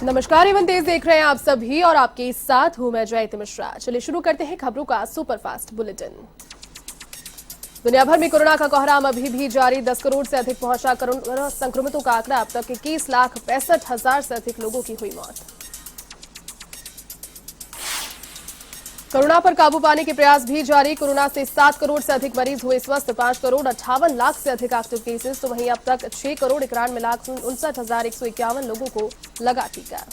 नमस्कार, एवं तेज देख रहे हैं आप सभी और आपके साथ हूं मैं जयति मिश्रा। चलिए शुरू करते हैं खबरों का सुपरफास्ट बुलेटिन। दुनिया भर में कोरोना का कोहराम अभी भी जारी। 10 करोड़ से अधिक पहुंचा कोरोना संक्रमितों का आंकड़ा। अब तक 21,65,000 से अधिक लोगों की हुई मौत। कोरोना पर काबू पाने के प्रयास भी जारी। कोरोना से 7 करोड़ से अधिक मरीज हुए स्वस्थ। 5 करोड़ 58 लाख से अधिक एक्टिव केसेस। तो वहीं अब तक 6 करोड़ 91 लाख 59,151 लोगों को लगा टीका।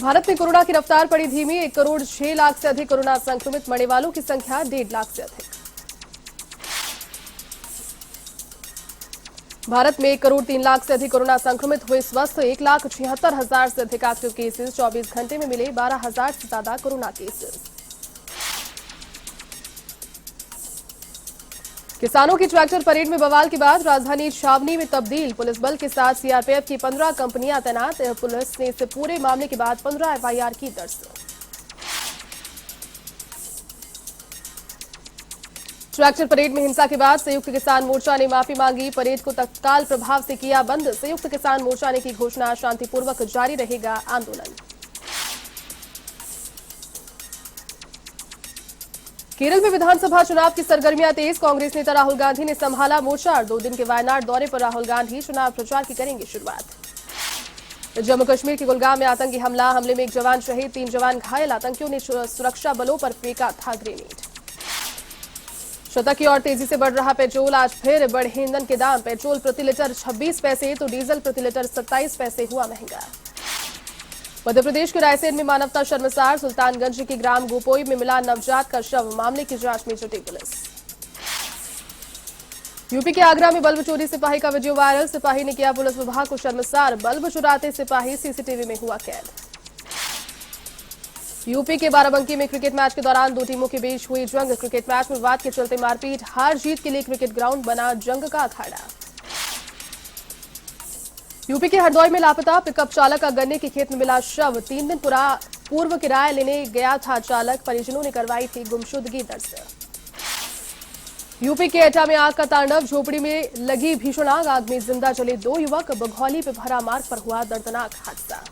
भारत में कोरोना की रफ्तार पड़ी धीमी। 1 करोड़ 6 लाख से अधिक कोरोना संक्रमित। मरने वालों की संख्या 1.5 लाख से अधिक। भारत में 1 करोड़ 3 लाख से अधिक कोरोना संक्रमित हुए स्वस्थ। 1,76,000 से अधिक एक्टिव केसेस। 24 घंटे में मिले 12,000 से ज्यादा कोरोना केसेस। किसानों की ट्रैक्टर परेड में बवाल के बाद राजधानी छावनी में तब्दील। पुलिस बल के साथ सीआरपीएफ की 15 कंपनियां तैनात। पुलिस ने इस पूरे मामले के बाद 15 एफआईआर की दर्ज। ट्रैक्टर परेड में हिंसा के बाद संयुक्त किसान मोर्चा ने माफी मांगी। परेड को तत्काल प्रभाव से किया बंद। संयुक्त किसान मोर्चा ने की घोषणा, शांतिपूर्वक जारी रहेगा आंदोलन। केरल में विधानसभा चुनाव की सरगर्मियां तेज। कांग्रेस नेता राहुल गांधी ने संभाला मोर्चा। 2 दिन के वायनाड दौरे पर राहुल गांधी चुनाव प्रचार की करेंगे शुरुआत। जम्मू कश्मीर के गुलगाम में आतंकी हमले में 1 जवान शहीद, 3 जवान घायल। आतंकियों ने सुरक्षा बलों पर फेंका था ग्रेनेड। शतक की ओर तेजी से बढ़ रहा पेट्रोल। आज फिर बढ़े ईंधन के दाम। पेट्रोल प्रति लीटर 26 पैसे तो डीजल प्रति लीटर 27 पैसे हुआ महंगा। मध्य प्रदेश के रायसेन में मानवता शर्मसार। सुल्तानगंज के ग्राम गोपोई में मिला नवजात का शव। मामले की जांच में जुटी पुलिस। यूपी के आगरा में बल्ब चोरी सिपाही का वीडियो वायरल। सिपाही ने किया पुलिस विभाग को शर्मसार। बल्ब चुराते सिपाही सीसीटीवी में हुआ कैद। यूपी के बाराबंकी में क्रिकेट मैच के दौरान 2 टीमों के बीच हुई जंग। क्रिकेट मैच में विवाद के चलते मारपीट। हार जीत के लिए क्रिकेट ग्राउंड बना जंग का अखाड़ा। यूपी के हरदौई में लापता पिकअप चालक का गन्ने के खेत में मिला शव। 3 दिन पूर्व किराया लेने गया था चालक। परिजनों ने करवाई थी गुमशुदगी दर्ज। यूपी के एटा में आग का तांडव। झोपड़ी में लगी भीषण आग। आग में जिंदा जले 2 युवक। बघौली पे भरा मार्ग पर हुआ दर्दनाक हादसा।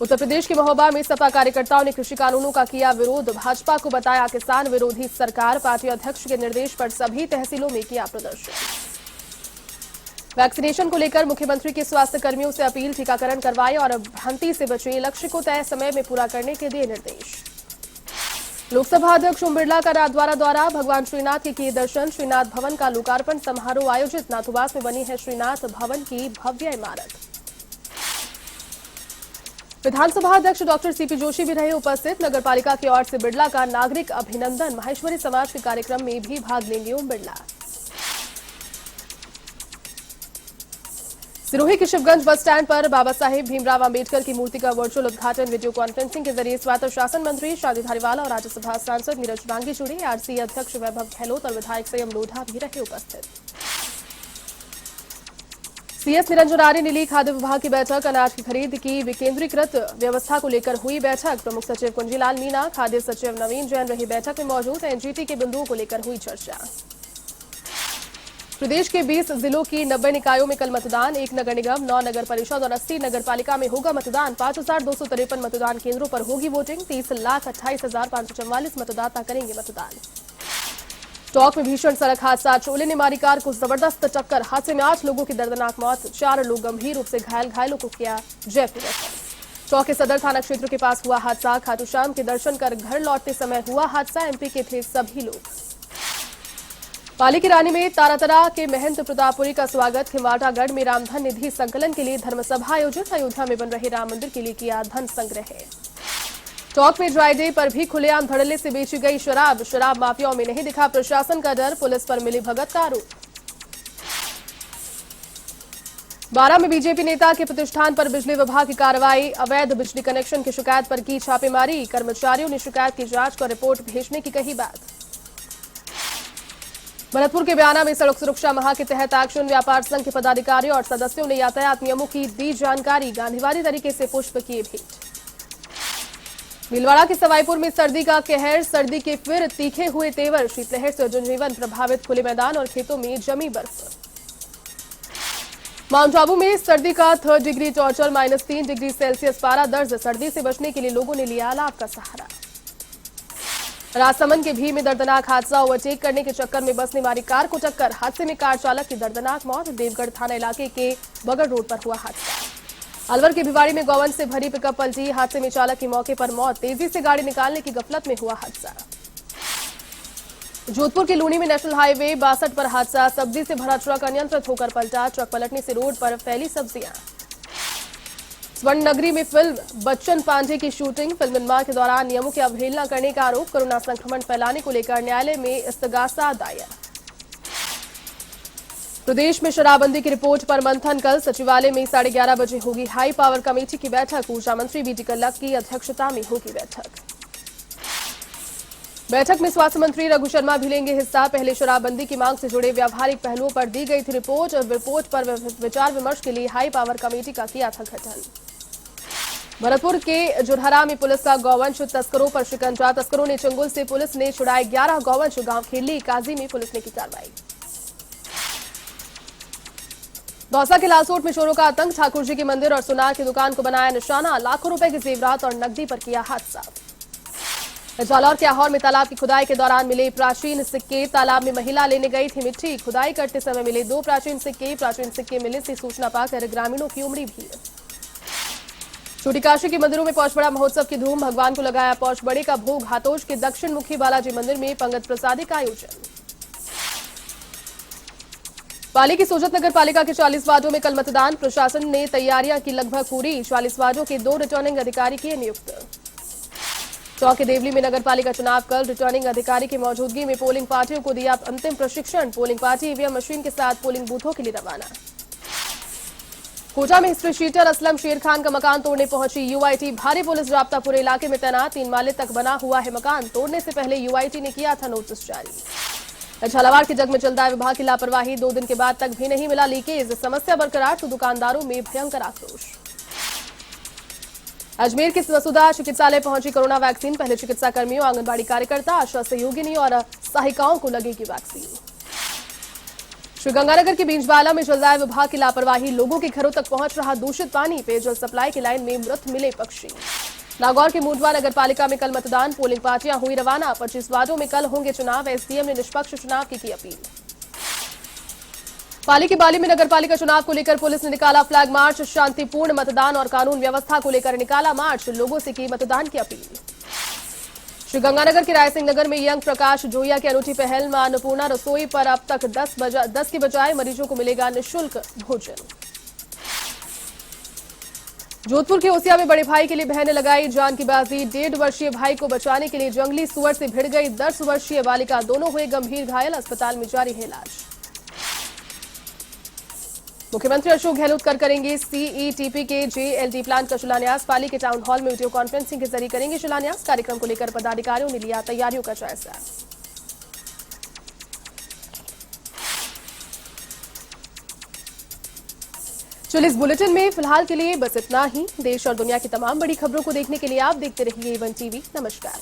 उत्तर प्रदेश के महोबा में सपा कार्यकर्ताओं ने कृषि कानूनों का किया विरोध। भाजपा को बताया किसान विरोधी सरकार। पार्टी अध्यक्ष के निर्देश पर सभी तहसीलों में किया प्रदर्शन। वैक्सीनेशन को लेकर मुख्यमंत्री के स्वास्थ्य कर्मियों से अपील। टीकाकरण करवाएं और भ्रांति से बचें। लक्ष्य को तय समय में पूरा करने के दिए निर्देश। लोकसभा अध्यक्ष ओम बिरला का नाथद्वारा दौरा। भगवान श्रीनाथ के किए दर्शन। श्रीनाथ भवन का लोकार्पण समारोह आयोजित। नाथुवास में बनी है श्रीनाथ भवन की भव्य इमारत। विधानसभा अध्यक्ष डॉक्टर सीपी जोशी भी रहे उपस्थित। नगरपालिका की ओर से बिरला का नागरिक अभिनंदन। माहेश्वरी समाज के कार्यक्रम में भी भाग लेंगे ओम बिरला। सिरोही के शिवगंज बस स्टैंड पर बाबा साहेब भीमराव अंबेडकर की मूर्ति का वर्चुअल उद्घाटन वीडियो कॉन्फ्रेंसिंग के जरिए स्वायत्त शासन मंत्री शांति धारीवाल और राज्यसभा सांसद नीरज डांगी जुड़े। आरसीए अध्यक्ष वैभव गहलोत और विधायक संयम लोढ़ा भी रहे उपस्थित। सीएस निरंजन आर्य ने ली खाद्य विभाग की बैठक। अनाज की खरीद की विकेंद्रीकृत व्यवस्था को लेकर हुई बैठक। प्रमुख सचिव कुंजीलाल मीणा, खाद्य सचिव नवीन जैन रही बैठक में मौजूद। एनजीटी के बिंदुओं को लेकर हुई चर्चा। प्रदेश के 20 जिलों की 90 निकायों में कल मतदान। 1 नगर निगम, 9 नगर परिषद और 80 नगर पालिका में होगा मतदान। 5,253 मतदान केंद्रों पर होगी वोटिंग। 30,28,544 मतदाता करेंगे मतदान। टोंक में भीषण सड़क हादसा। ट्रोले ने मारी कार को जबरदस्त टक्कर। हादसे में 8 लोगों की दर्दनाक मौत। 4 लोग गंभीर रूप से घायल। घायलों को किया जयपुर रेफर। टोंक के सदर थाना क्षेत्र के पास हुआ हादसा। खाटू श्याम के दर्शन कर घर लौटते समय हुआ हादसा। एमपी के थे सभी लोग। पाली की रानी में तारातरा के महंत प्रतापपुरी का स्वागत। खिमाटागढ़ में रामधन निधि संकलन के लिए धर्मसभा आयोजित। अयोध्या में बन रहे राम मंदिर के लिए किया धन संग्रह। टोंक में ड्राई डे पर भी खुलेआम धड़ल्ले से बेची गई शराब। शराब माफियाओं में नहीं दिखा प्रशासन का डर। पुलिस पर मिली भगत का आरोप। 12 में बीजेपी नेता के प्रतिष्ठान पर बिजली विभाग की कार्रवाई। अवैध बिजली कनेक्शन की शिकायत पर की छापेमारी। कर्मचारियों ने शिकायत की जांच कर रिपोर्ट भेजने की कही बात। भरतपुर के बयाना में सड़क सुरक्षा माह के तहत एक्शन। व्यापार संघ के पदाधिकारियों और सदस्यों ने यातायात नियमों की दी जानकारी। गांधीवादी तरीके से पुष्प किए भेंट। भीलवाड़ा के सवाईपुर में सर्दी का कहर। सर्दी के फिर तीखे हुए तेवर। शीतलहर से जनजीवन प्रभावित। खुले मैदान और खेतों में जमी बर्फ। माउंट आबू में सर्दी का 3 डिग्री टॉर्चर -3 डिग्री सेल्सियस पारा दर्ज। सर्दी से बचने के लिए लोगों ने लिया अलाव का सहारा। राजसमंद के भीड़ में दर्दनाक हादसा। ओवरटेक करने के चक्कर में बस ने मारी कार को टक्कर। हादसे में कार चालक की दर्दनाक मौत। देवगढ़ थाना इलाके के बगड़ रोड पर हुआ हादसा। अलवर के भिवाड़ी में गौवंश से भरी पिकअप पलटी। हादसे में चालक की मौके पर मौत। तेजी से गाड़ी निकालने की गफलत में हुआ हादसा। जोधपुर के लूनी में नेशनल हाईवे 62 पर हादसा। सब्जी से भरा ट्रक अनियंत्रित होकर पलटा। ट्रक पलटने से रोड पर फैली सब्जियां। स्वर्ण नगरी में फिल्म बच्चन पांडे की शूटिंग। फिल्म निर्माण के दौरान नियमों की अवहेलना करने का आरोप। कोरोना संक्रमण फैलाने को लेकर न्यायालय में इस्तगासा दायर। प्रदेश में शराबबंदी की रिपोर्ट पर मंथन कल। सचिवालय में 11:30 बजे होगी हाई पावर कमेटी की बैठक। ऊर्जा मंत्री बीटी कल्ला की अध्यक्षता में होगी बैठक में स्वास्थ्य मंत्री रघु शर्मा भी लेंगे हिस्सा। पहले शराबबंदी की मांग से जुड़े व्यावहारिक पहलुओं पर दी गई थी रिपोर्ट और रिपोर्ट पर विचार विमर्श के लिए हाई पावर कमेटी का किया था गठन। भरतपुर के जुरहरा में पुलिस का गौवंश तस्करों पर शिकंजा। तस्करों ने चंगुल से पुलिस ने छुड़ाए 11 गौवंश। गांव खेली काजी में पुलिस ने की कार्रवाई। दौसा के लालसोट में चोरों का आतंक। ठाकुर जी के मंदिर और सुनार की दुकान को बनाया निशाना। लाखों रुपए के जेवरात और नकदी पर किया हादसा। जालौर के आहोर में तालाब की खुदाई के दौरान मिले प्राचीन सिक्के। तालाब में महिला लेने गई थी मिट्टी। खुदाई करते समय मिले 2 प्राचीन सिक्के। प्राचीन सिक्के मिलने से सूचना पाकर ग्रामीणों की उमड़ी भीड़। छोटी काशी के मंदिरों में पौषबड़ा महोत्सव की धूम। भगवान को लगाया पौषबड़े का भोग। हाथोज के दक्षिण मुखी बालाजी मंदिर में पंगत प्रसादी का आयोजन। पाली की सोजत नगर पालिका के 40 वार्डों में कल मतदान। प्रशासन ने तैयारियां की लगभग पूरी। 40 वार्डों के 2 रिटर्निंग अधिकारी किए नियुक्त। चौक के देवली में नगर पालिका चुनाव कल। रिटर्निंग अधिकारी की मौजूदगी में पोलिंग पार्टियों को दिया अंतिम प्रशिक्षण। पोलिंग पार्टी ईवीएम मशीन के साथ पोलिंग बूथों के लिए रवाना। कोटा में हिस्ट्री शीटर असलम शेर खान का मकान तोड़ने पहुंची यूआईटी। भारी पुलिस जाब्ता पूरे इलाके में तैनात। 3 माले तक बना हुआ है मकान। तोड़ने से पहले यूआईटी ने किया था नोटिस जारी। झालावाड़ के जग में चलता है विभाग की लापरवाही। 2 दिन के बाद तक भी नहीं मिला लीकेज। समस्या बरकरार तो दुकानदारों में भयंकर आक्रोश। अजमेर के वसुधा चिकित्सालय पहुंची कोरोना वैक्सीन। पहले चिकित्सा कर्मियों, आंगनबाड़ी कार्यकर्ता, आशा सहयोगिनी और सहायिकाओं को लगेगी वैक्सीन। श्रीगंगानगर के बींजवाला में चल रहा है विभाग की लापरवाही। लोगों के घरों तक पहुंच रहा दूषित पानी। पेयजल सप्लाई की लाइन में मृत मिले पक्षी। नागौर के मूंडवा नगर पालिका में कल मतदान। पोलिंग पार्टियां हुई रवाना। 25 वार्डों में कल होंगे चुनाव। एसडीएम ने निष्पक्ष चुनाव की अपील। पाली के बाली में नगर पालिका चुनाव को लेकर पुलिस ने निकाला फ्लैग मार्च। शांतिपूर्ण मतदान और कानून व्यवस्था को लेकर निकाला मार्च। लोगों से की मतदान की अपील। श्रीगंगानगर के रायसिंह नगर में यंग प्रकाश जोया की अनूठी पहल। मां अन्नपूर्णा रसोई पर अब तक 10 की बजाय मरीजों को मिलेगा निःशुल्क भोजन। जोधपुर के ओसिया में बड़े भाई के लिए बहन ने लगाई जान की बाजी। 1.5 वर्षीय भाई को बचाने के लिए जंगली सुअर से भिड़ गई 10 वर्षीय बालिका। दोनों हुए गंभीर घायल। अस्पताल में जारी है इलाज। मुख्यमंत्री अशोक गहलोत करेंगे सीईटीपी के जेएलडी प्लांट का शिलान्यास। पाली के टाउन हॉल में वीडियो कॉन्फ्रेंसिंग के जरिए करेंगे शिलान्यास। कार्यक्रम को लेकर पदाधिकारियों ने लिया तैयारियों का जायजा। चलिए इस बुलेटिन में फिलहाल के लिए बस इतना ही। देश और दुनिया की तमाम बड़ी खबरों को देखने के लिए आप देखते रहिए A1 टीवी। नमस्कार।